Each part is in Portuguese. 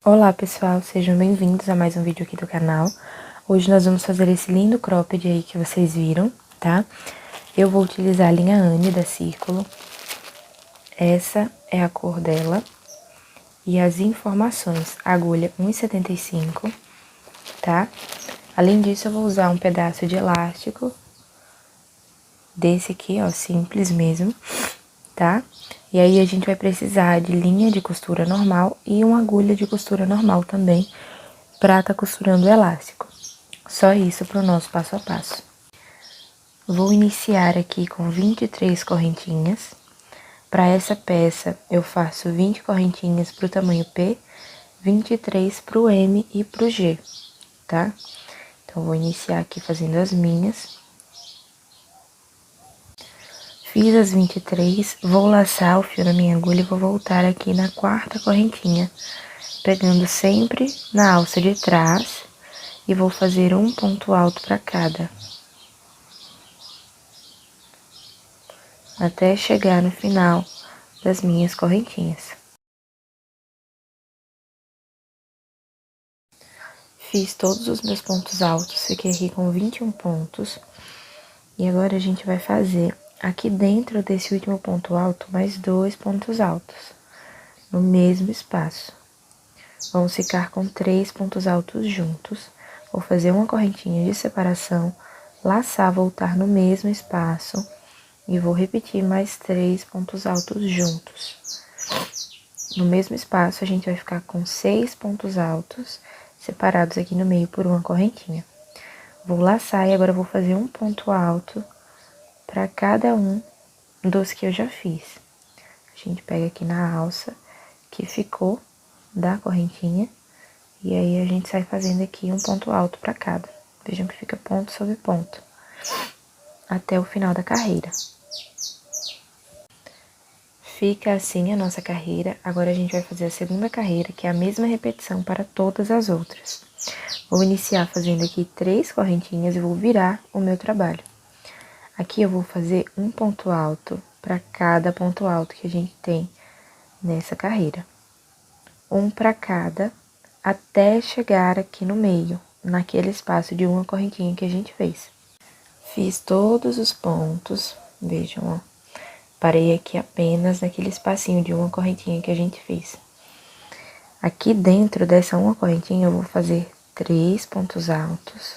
Olá pessoal, sejam bem-vindos a mais um vídeo aqui do canal. Hoje nós vamos fazer esse lindo cropped aí que vocês viram, tá? Eu vou utilizar a linha Anne da Círculo. Essa é a cor dela. E as informações, agulha 1,75, tá? Além disso, eu vou usar um pedaço de elástico, desse aqui, ó, simples mesmo, tá? E aí a gente vai precisar de linha de costura normal e uma agulha de costura normal também, pra tá costurando o elástico. Só isso para o nosso passo a passo. Vou iniciar aqui com 23 correntinhas. Para essa peça, eu faço 20 correntinhas para o tamanho P, 23 para o M e para o G, tá? Então, vou iniciar aqui fazendo as minhas. Fiz as 23, vou laçar o fio na minha agulha e vou voltar aqui na quarta correntinha, pegando sempre na alça de trás e vou fazer um ponto alto para cada, até chegar no final das minhas correntinhas. Fiz todos os meus pontos altos, fiquei aqui com 21 pontos. E agora a gente vai fazer aqui dentro desse último ponto alto mais 2 pontos altos, no mesmo espaço. Vamos ficar com 3 pontos altos juntos. Vou fazer uma correntinha de separação, laçar, voltar no mesmo espaço e vou repetir mais 3 pontos altos juntos. No mesmo espaço, a gente vai ficar com 6 pontos altos, separados aqui no meio por uma correntinha. Vou laçar e agora vou fazer um ponto alto para cada um dos que eu já fiz. A gente pega aqui na alça que ficou da correntinha e aí a gente sai fazendo aqui um ponto alto para cada. Vejam que fica ponto sobre ponto até o final da carreira. Fica assim a nossa carreira. Agora a gente vai fazer a segunda carreira, que é a mesma repetição para todas as outras. Vou iniciar fazendo aqui 3 correntinhas e vou virar o meu trabalho. Aqui eu vou fazer um ponto alto para cada ponto alto que a gente tem nessa carreira. Um para cada, até chegar aqui no meio, naquele espaço de uma correntinha que a gente fez. Fiz todos os pontos, vejam, ó. Parei aqui apenas naquele espacinho de uma correntinha que a gente fez. Aqui dentro dessa uma correntinha eu vou fazer 3 pontos altos.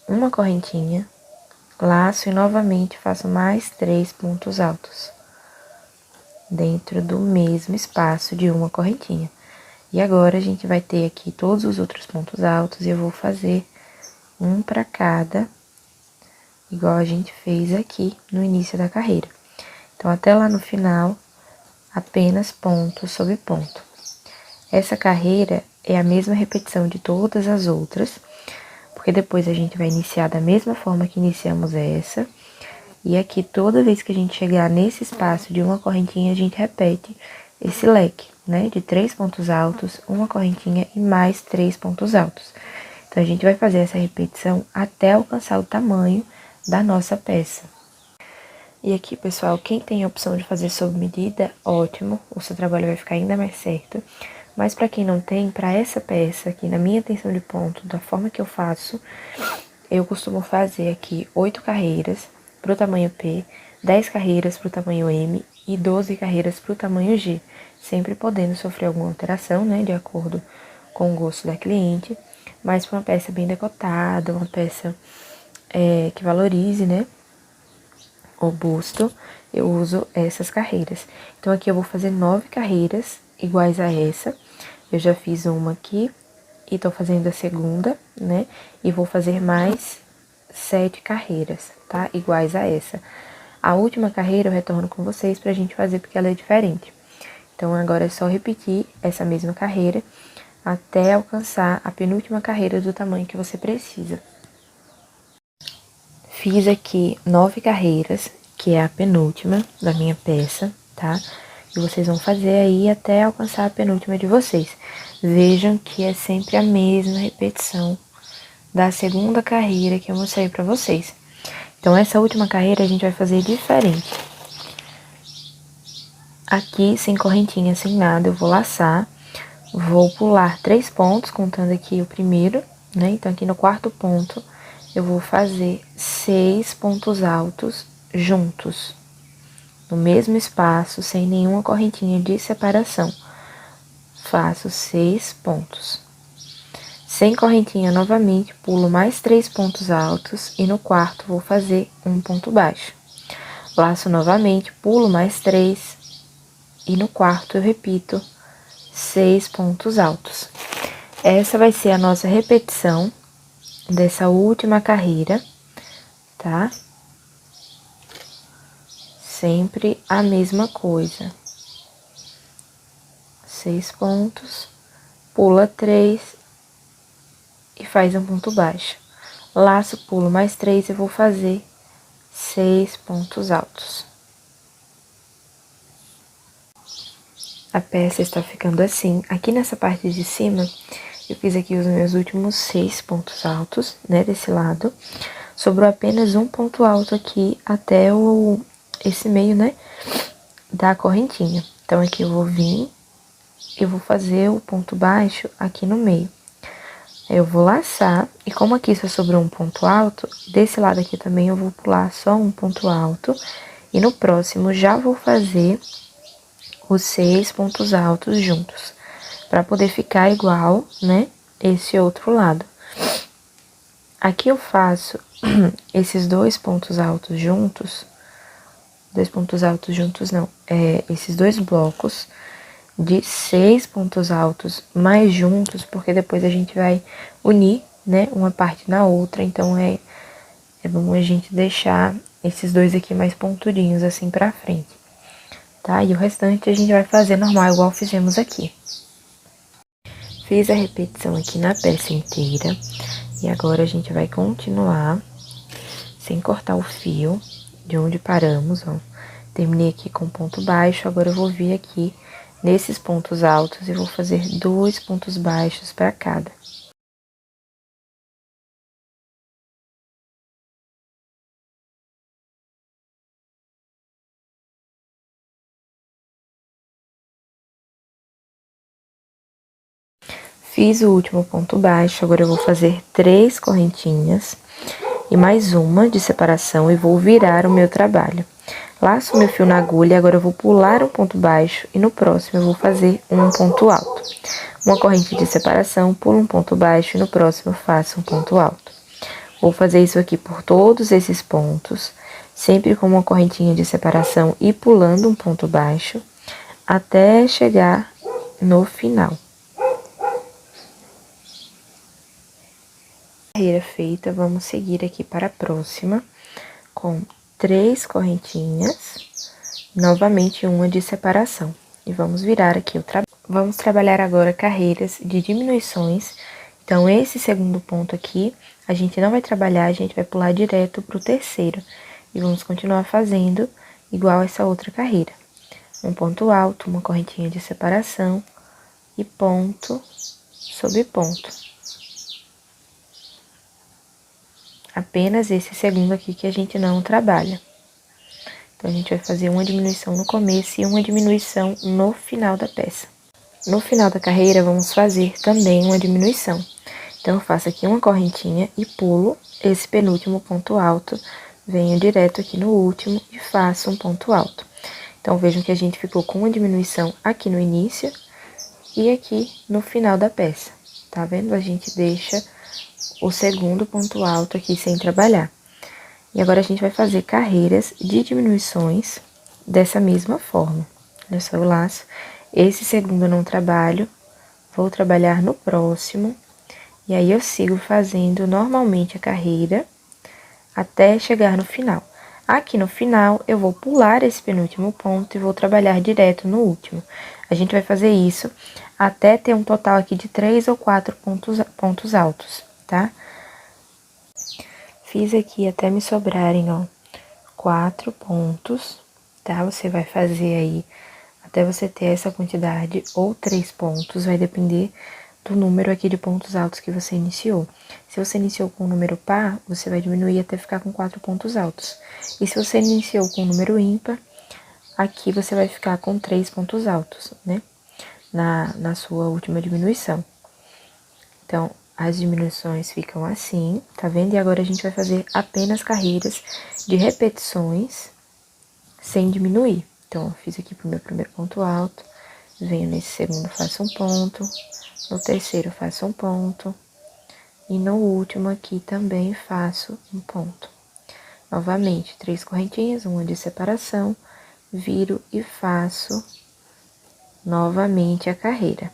Uma correntinha, laço e novamente faço mais 3 pontos altos. Dentro do mesmo espaço de uma correntinha. E agora a gente vai ter aqui todos os outros pontos altos e eu vou fazer um para cada, igual a gente fez aqui no início da carreira. Então, até lá no final, apenas ponto sobre ponto. Essa carreira é a mesma repetição de todas as outras, porque depois a gente vai iniciar da mesma forma que iniciamos essa. E aqui, toda vez que a gente chegar nesse espaço de uma correntinha, a gente repete esse leque, né? De 3 pontos altos, uma correntinha e mais 3 pontos altos. Então, a gente vai fazer essa repetição até alcançar o tamanho da nossa peça. E aqui, pessoal, quem tem a opção de fazer sob medida, ótimo, o seu trabalho vai ficar ainda mais certo. Mas para quem não tem, para essa peça aqui, na minha tensão de ponto, da forma que eu faço, eu costumo fazer aqui 8 carreiras pro tamanho P, 10 carreiras pro tamanho M e 12 carreiras pro tamanho G, sempre podendo sofrer alguma alteração, né, de acordo com o gosto da cliente, mas para uma peça bem decotada, uma peça que valorize, né, o busto, eu uso essas carreiras. Então, aqui eu vou fazer 9 carreiras iguais a essa. Eu já fiz uma aqui e tô fazendo a segunda, né? E vou fazer mais 7 carreiras, tá? Iguais a essa. A última carreira eu retorno com vocês pra gente fazer porque ela é diferente. Então, agora é só repetir essa mesma carreira até alcançar a penúltima carreira do tamanho que você precisa. Fiz aqui 9 carreiras, que é a penúltima da minha peça, tá? E vocês vão fazer aí até alcançar a penúltima de vocês. Vejam que é sempre a mesma repetição da segunda carreira que eu mostrei pra vocês. Então, essa última carreira a gente vai fazer diferente. Aqui, sem correntinha, sem nada, eu vou laçar. Vou pular 3 pontos, contando aqui o primeiro, né? Então, aqui no quarto ponto, eu vou fazer 6 pontos altos juntos. No mesmo espaço, sem nenhuma correntinha de separação. Faço 6 pontos. Sem correntinha, novamente, pulo mais 3 pontos altos e no quarto vou fazer um ponto baixo. Laço novamente, pulo mais 3 e no quarto eu repito 6 pontos altos. Essa vai ser a nossa repetição dessa última carreira, tá? Sempre a mesma coisa. 6 pontos, pula 3 e faz um ponto baixo. Laço, pulo mais 3 e vou fazer 6 pontos altos. A peça está ficando assim. Aqui nessa parte de cima, eu fiz aqui os meus últimos 6 pontos altos, né, desse lado. Sobrou apenas um ponto alto aqui até esse meio, né, da correntinha. Então, aqui eu vou vir e vou fazer o ponto baixo aqui no meio. Eu vou laçar, e como aqui só sobrou um ponto alto, desse lado aqui também eu vou pular só um ponto alto. E no próximo já vou fazer os 6 pontos altos juntos, para poder ficar igual, né, esse outro lado. Aqui eu faço esses 2 pontos altos juntos, não, esses 2 blocos de 6 pontos altos mais juntos, porque depois a gente vai unir, né, uma parte na outra, então é bom a gente deixar esses 2 aqui mais pontudinhos assim pra frente, tá? E o restante a gente vai fazer normal, igual fizemos aqui. Fiz a repetição aqui na peça inteira, e agora a gente vai continuar sem cortar o fio de onde paramos, ó. Terminei aqui com ponto baixo, agora eu vou vir aqui nesses pontos altos e vou fazer 2 pontos baixos para cada. Fiz o último ponto baixo, agora eu vou fazer 3 correntinhas e mais uma de separação e vou virar o meu trabalho. Laço meu fio na agulha, agora eu vou pular um ponto baixo e no próximo eu vou fazer um ponto alto. Uma corrente de separação, pulo um ponto baixo e no próximo eu faço um ponto alto. Vou fazer isso aqui por todos esses pontos, sempre com uma correntinha de separação e pulando um ponto baixo, até chegar no final. Carreira feita, vamos seguir aqui para a próxima, com 3 correntinhas, novamente uma de separação. E vamos virar aqui o trabalho. Vamos trabalhar agora carreiras de diminuições. Então, esse segundo ponto aqui, a gente não vai trabalhar, a gente vai pular direto pro terceiro. E vamos continuar fazendo igual essa outra carreira. Um ponto alto, uma correntinha de separação e ponto sobre ponto. Apenas esse segundo aqui que a gente não trabalha. Então, a gente vai fazer uma diminuição no começo e uma diminuição no final da peça. No final da carreira, vamos fazer também uma diminuição. Então, eu faço aqui uma correntinha e pulo esse penúltimo ponto alto, venho direto aqui no último e faço um ponto alto. Então, vejam que a gente ficou com uma diminuição aqui no início e aqui no final da peça. Tá vendo? A gente deixa o segundo ponto alto aqui sem trabalhar. E agora a gente vai fazer carreiras de diminuições dessa mesma forma. Olha só, eu laço. Esse segundo eu não trabalho, vou trabalhar no próximo. E aí, eu sigo fazendo normalmente a carreira até chegar no final. Aqui no final, eu vou pular esse penúltimo ponto e vou trabalhar direto no último. A gente vai fazer isso até ter um total aqui de 3 ou 4 pontos altos, tá? Fiz aqui até me sobrarem, ó, 4 pontos, tá? Você vai fazer aí até você ter essa quantidade ou 3 pontos, vai depender do número aqui de pontos altos que você iniciou. Se você iniciou com um número par, você vai diminuir até ficar com 4 pontos altos. E se você iniciou com um número ímpar, aqui você vai ficar com 3 pontos altos, né? Na sua última diminuição. Então, as diminuições ficam assim, tá vendo? E agora a gente vai fazer apenas carreiras de repetições sem diminuir. Então, eu fiz aqui pro meu primeiro ponto alto, venho nesse segundo, faço um ponto, no terceiro faço um ponto, e no último aqui também faço um ponto. Novamente, 3 correntinhas, uma de separação, viro e faço novamente a carreira.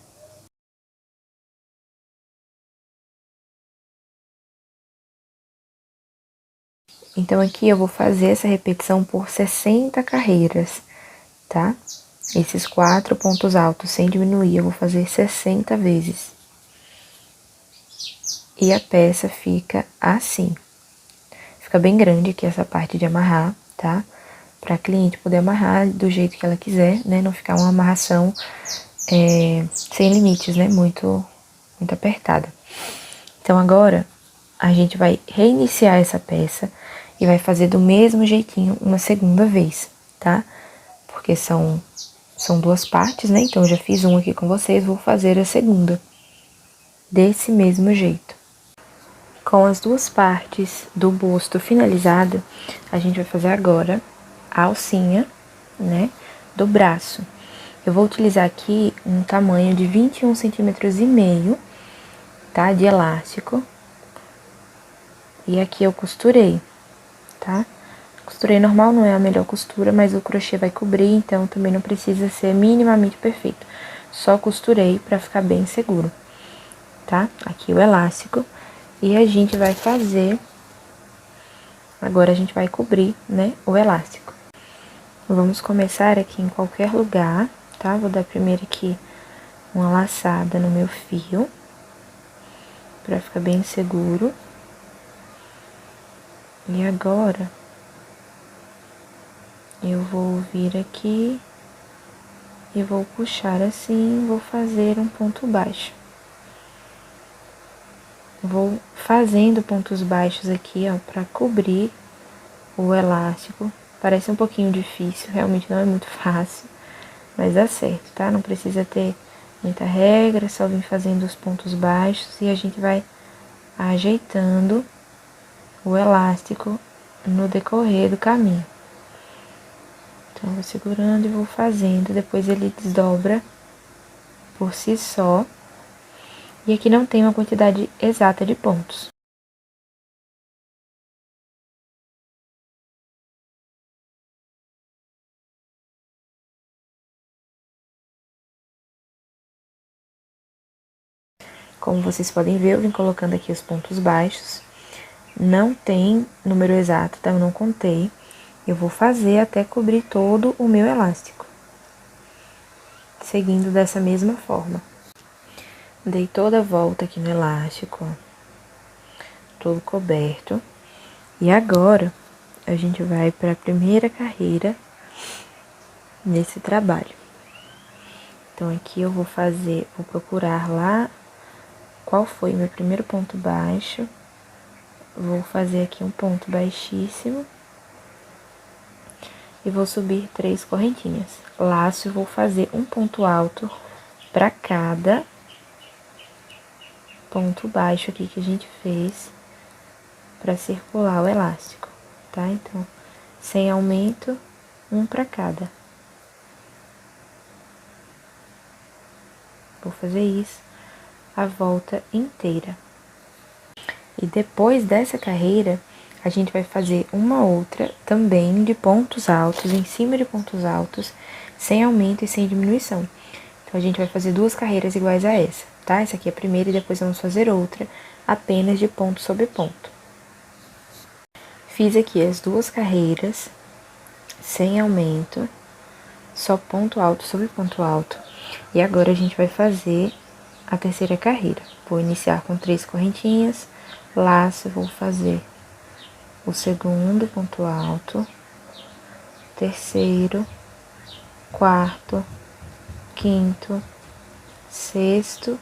Então, aqui eu vou fazer essa repetição por 60 carreiras, tá? Esses 4 pontos altos sem diminuir, eu vou fazer 60 vezes. E a peça fica assim. Fica bem grande aqui essa parte de amarrar, tá? Pra cliente poder amarrar do jeito que ela quiser, né? Não ficar uma amarração sem limites, né? Muito apertada. Então, agora, a gente vai reiniciar essa peça e vai fazer do mesmo jeitinho uma segunda vez, tá? Porque são 2 partes, né? Então, eu já fiz uma aqui com vocês, vou fazer a segunda desse mesmo jeito. Com as 2 partes do busto finalizada, a gente vai fazer agora a alcinha, né, do braço. Eu vou utilizar aqui um tamanho de 21 centímetros e meio, tá, de elástico. E aqui eu costurei, tá? Costurei normal, não é a melhor costura, mas o crochê vai cobrir, então também não precisa ser minimamente perfeito. Só costurei pra ficar bem seguro, tá? Aqui o elástico. E a gente vai fazer... Agora a gente vai cobrir, né, o elástico. Vamos começar aqui em qualquer lugar, tá? Vou dar primeiro aqui uma laçada no meu fio, pra ficar bem seguro. E agora, eu vou vir aqui e vou puxar assim, vou fazer um ponto baixo. Vou fazendo pontos baixos aqui, ó, pra cobrir o elástico. Parece um pouquinho difícil, realmente não é muito fácil, mas dá certo, tá? Não precisa ter muita regra, só vir fazendo os pontos baixos e a gente vai ajeitando o elástico no decorrer do caminho. Então, eu vou segurando e vou fazendo, depois ele desdobra por si só. E aqui não tem uma quantidade exata de pontos. Como vocês podem ver, eu vim colocando aqui os pontos baixos. Não tem número exato, tá? Eu não contei. Eu vou fazer até cobrir todo o meu elástico. Seguindo dessa mesma forma. Dei toda a volta aqui no elástico, ó. Todo coberto. E agora, a gente vai para a primeira carreira nesse trabalho. Então, aqui eu vou procurar lá qual foi o meu primeiro ponto baixo. Vou fazer aqui um ponto baixíssimo. E vou subir 3 correntinhas. Laço e vou fazer um ponto alto para cada ponto baixo aqui que a gente fez para circular o elástico, tá? Então, sem aumento, um para cada. Vou fazer isso a volta inteira. E depois dessa carreira, a gente vai fazer uma outra também de pontos altos, em cima de pontos altos, sem aumento e sem diminuição. Então, a gente vai fazer 2 carreiras iguais a essa, tá? Essa aqui é a primeira e depois vamos fazer outra, apenas de ponto sobre ponto. Fiz aqui as 2 carreiras, sem aumento, só ponto alto sobre ponto alto. E agora a gente vai fazer a terceira carreira. Vou iniciar com 3 correntinhas, laço, vou fazer o segundo ponto alto, terceiro, quarto, quinto, sexto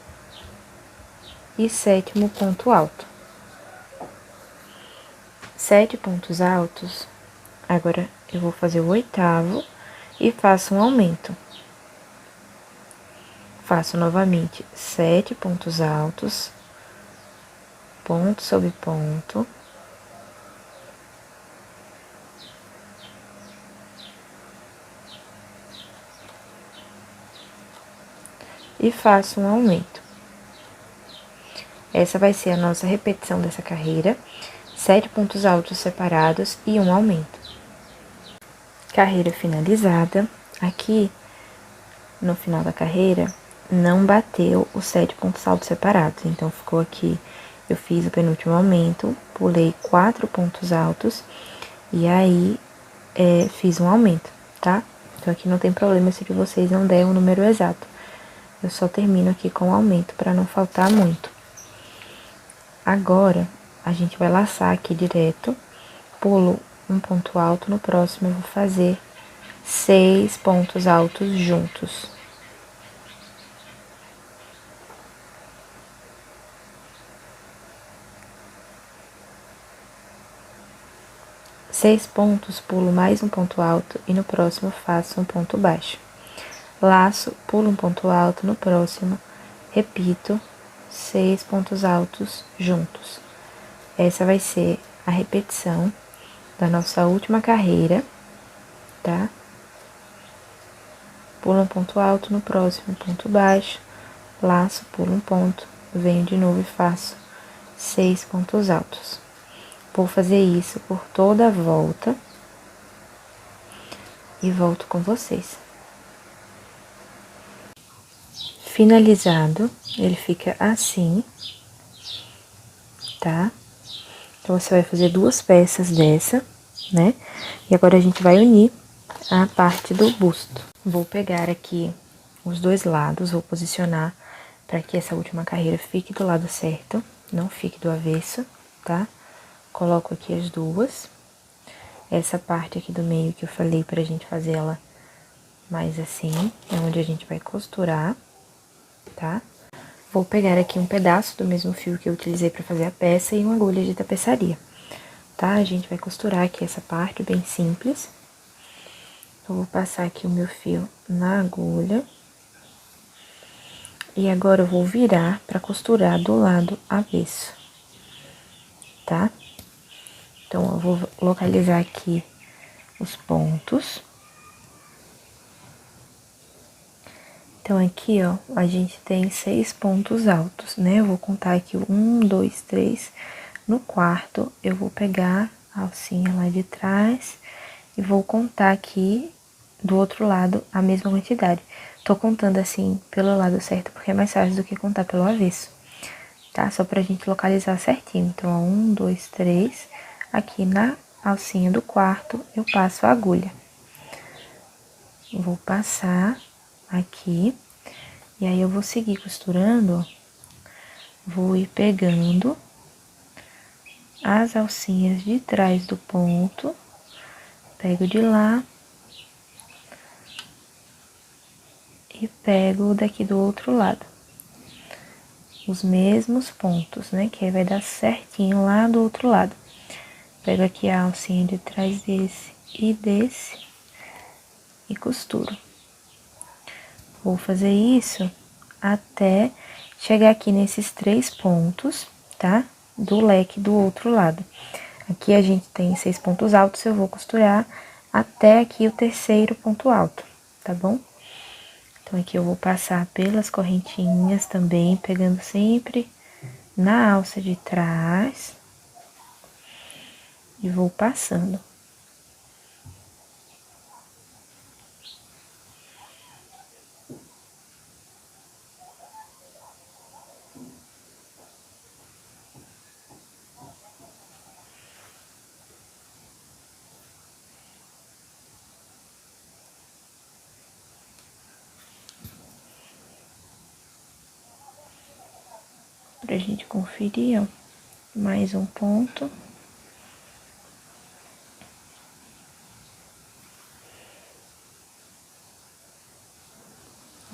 e sétimo ponto alto. 7 pontos altos. Agora eu vou fazer o oitavo e faço um aumento. Faço novamente 7 pontos altos, ponto sobre ponto. E faço um aumento. Essa vai ser a nossa repetição dessa carreira, 7 pontos altos separados e um aumento. Carreira finalizada. Aqui, no final da carreira, não bateu os 7 pontos altos separados, então ficou aqui, eu fiz o penúltimo aumento, pulei 4 pontos altos e aí fiz um aumento, tá? Então aqui não tem problema se de vocês não der o número exato. Eu só termino aqui com o aumento para não faltar muito. Agora, a gente vai laçar aqui direto, pulo um ponto alto, no próximo eu vou fazer 6 pontos altos juntos. Seis pontos, pulo mais um ponto alto e no próximo faço um ponto baixo. Laço, pulo um ponto alto, no próximo repito 6 pontos altos juntos. Essa vai ser a repetição da nossa última carreira, tá? Pulo um ponto alto, no próximo ponto baixo, laço, pulo um ponto, venho de novo e faço 6 pontos altos. Vou fazer isso por toda a volta e volto com vocês. Finalizado, ele fica assim, tá? Então, você vai fazer 2 peças dessa, né? E agora a gente vai unir a parte do busto. Vou pegar aqui os 2 lados, vou posicionar para que essa última carreira fique do lado certo, não fique do avesso, tá? Coloco aqui as 2. Essa parte aqui do meio que eu falei pra gente fazer ela mais assim, é onde a gente vai costurar, tá? Vou pegar aqui um pedaço do mesmo fio que eu utilizei pra fazer a peça e uma agulha de tapeçaria, tá? A gente vai costurar aqui essa parte bem simples. Eu vou passar aqui o meu fio na agulha. E agora eu vou virar pra costurar do lado avesso, tá? Então, eu vou localizar aqui os pontos. Então, aqui, ó, a gente tem 6 pontos altos, né? Eu vou contar aqui 1, 2, 3. No quarto, eu vou pegar a alcinha lá de trás e vou contar aqui do outro lado a mesma quantidade. Tô contando assim pelo lado certo porque é mais fácil do que contar pelo avesso, tá? Só pra gente localizar certinho. Então, ó, 1, 2, 3. Aqui na alcinha do quarto, eu passo a agulha. Vou passar aqui, e aí eu vou seguir costurando, ó. Vou ir pegando as alcinhas de trás do ponto, pego de lá e pego daqui do outro lado. Os mesmos pontos, né, que aí vai dar certinho lá do outro lado. Pego aqui a alcinha de trás desse e desse e costuro. Vou fazer isso até chegar aqui nesses 3 pontos, tá? Do leque do outro lado. Aqui a gente tem 6 pontos altos, eu vou costurar até aqui o terceiro ponto alto, tá bom? Então, aqui eu vou passar pelas correntinhas também, pegando sempre na alça de trás. E vou passando. Pra gente conferir, ó, mais um ponto.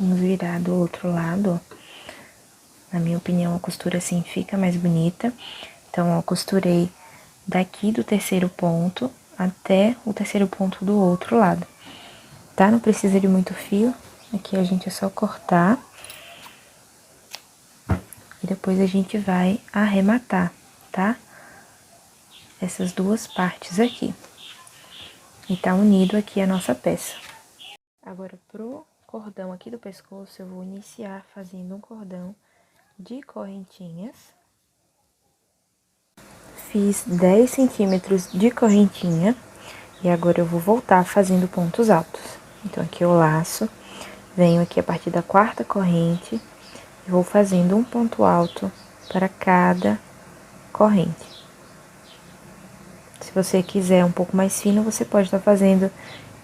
Vamos virar do outro lado, ó. Na minha opinião, a costura assim fica mais bonita. Então, ó, costurei daqui do terceiro ponto até o terceiro ponto do outro lado, tá? Não precisa de muito fio. Aqui a gente é só cortar. E depois a gente vai arrematar, tá? Essas duas partes aqui. E tá unido aqui a nossa peça. Agora, pro cordão aqui do pescoço, eu vou iniciar fazendo um cordão de correntinhas. Fiz 10 centímetros de correntinha. E agora eu vou voltar fazendo pontos altos. Então, aqui eu laço, venho aqui a partir da quarta corrente e vou fazendo um ponto alto para cada corrente. Se você quiser um pouco mais fino, você pode estar fazendo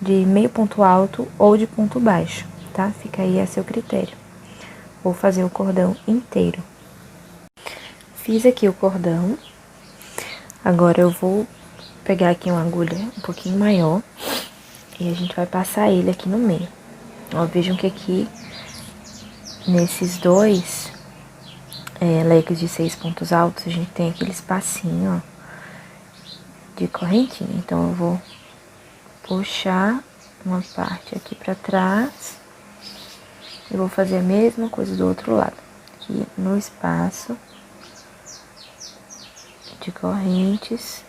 de meio ponto alto ou de ponto baixo, tá? Fica aí a seu critério. Vou fazer o cordão inteiro. Fiz aqui o cordão. Agora eu vou pegar aqui uma agulha um pouquinho maior e a gente vai passar ele aqui no meio. Ó, vejam que aqui, nesses dois leques de 6 pontos altos, a gente tem aquele espacinho, ó, de correntinha. Então, eu vou puxar uma parte aqui pra trás e vou fazer a mesma coisa do outro lado. Aqui no espaço de correntes,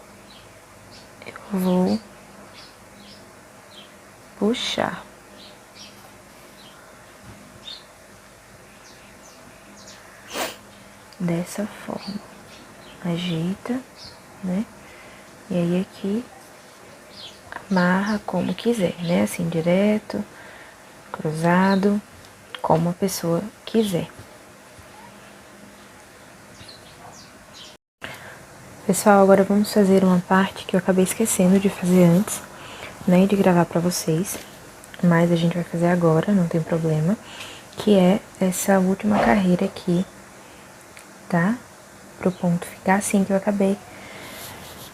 eu vou puxar. Dessa forma. Ajeita, né? E aí aqui amarra como quiser, né? Assim, direto, cruzado, como a pessoa quiser. Pessoal, agora vamos fazer uma parte que eu acabei esquecendo de fazer antes, né? De gravar pra vocês. Mas a gente vai fazer agora, não tem problema. Que é essa última carreira aqui, tá? Pro ponto ficar assim, que eu acabei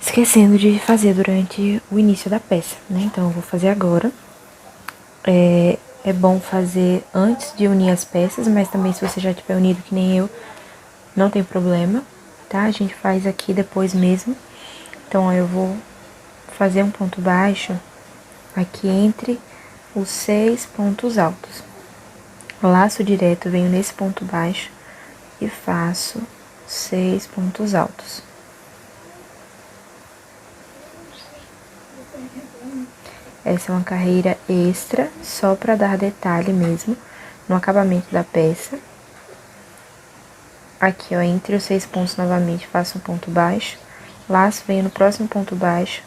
esquecendo de fazer durante o início da peça, né? Então, eu vou fazer agora. É bom fazer antes de unir as peças, mas também se você já tiver unido que nem eu, não tem problema, tá? A gente faz aqui depois mesmo. Então, ó, eu vou fazer um ponto baixo aqui entre os 6 pontos altos. Laço direto, venho nesse ponto baixo e faço 6 pontos altos. Essa é uma carreira extra, só para dar detalhe mesmo no acabamento da peça. Aqui, ó, entre os 6 pontos novamente, faço um ponto baixo, laço, venho no próximo ponto baixo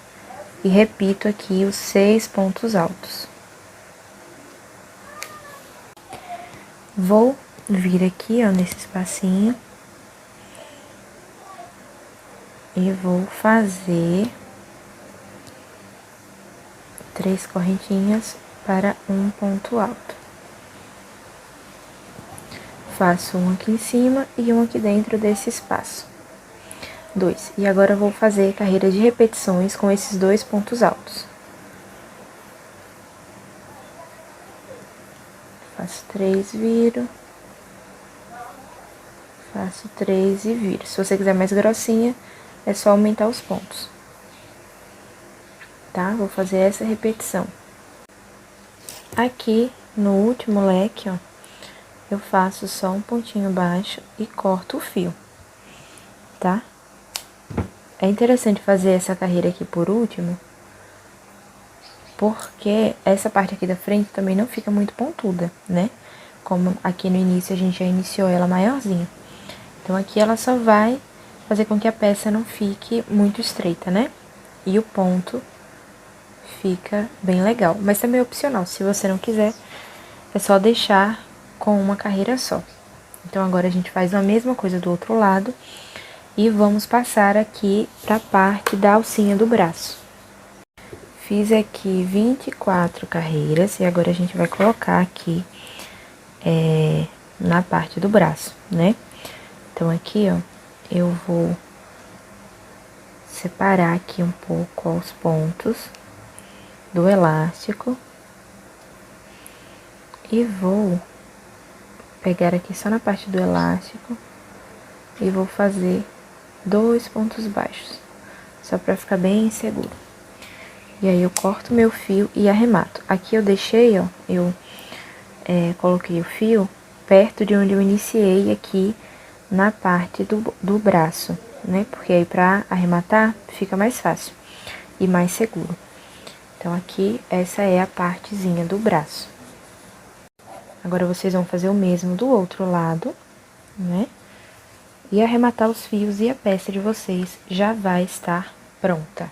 e repito aqui os 6 pontos altos. Vou vir aqui, ó, nesse espacinho e vou fazer 3 correntinhas para um ponto alto. Faço um aqui em cima e um aqui dentro desse espaço. 2. E agora eu vou fazer carreira de repetições com esses 2 pontos altos. Faço 3, viro. Faço 3 e viro. Se você quiser mais grossinha, é só aumentar os pontos. Tá? Vou fazer essa repetição. Aqui, no último leque, ó, eu faço só um pontinho baixo e corto o fio, tá? É interessante fazer essa carreira aqui por último, porque essa parte aqui da frente também não fica muito pontuda, né? Como aqui no início a gente já iniciou ela maiorzinha. Então, aqui ela só vai fazer com que a peça não fique muito estreita, né? E o ponto fica bem legal, mas também é opcional. Se você não quiser, é só deixar com uma carreira só. Então, agora a gente faz a mesma coisa do outro lado e vamos passar aqui pra parte da alcinha do braço. Fiz aqui 24 carreiras e agora a gente vai colocar aqui na parte do braço, né? Então, aqui, ó, eu vou separar aqui um pouco os pontos do elástico e vou pegar aqui só na parte do elástico e vou fazer 2 pontos baixos, só pra ficar bem seguro. E aí eu corto meu fio e arremato. Aqui eu deixei, ó, coloquei o fio perto de onde eu iniciei aqui na parte do braço, né? Porque aí pra arrematar fica mais fácil e mais seguro. Então aqui, essa é a partezinha do braço. Agora vocês vão fazer o mesmo do outro lado, né? E arrematar os fios e a peça de vocês já vai estar pronta.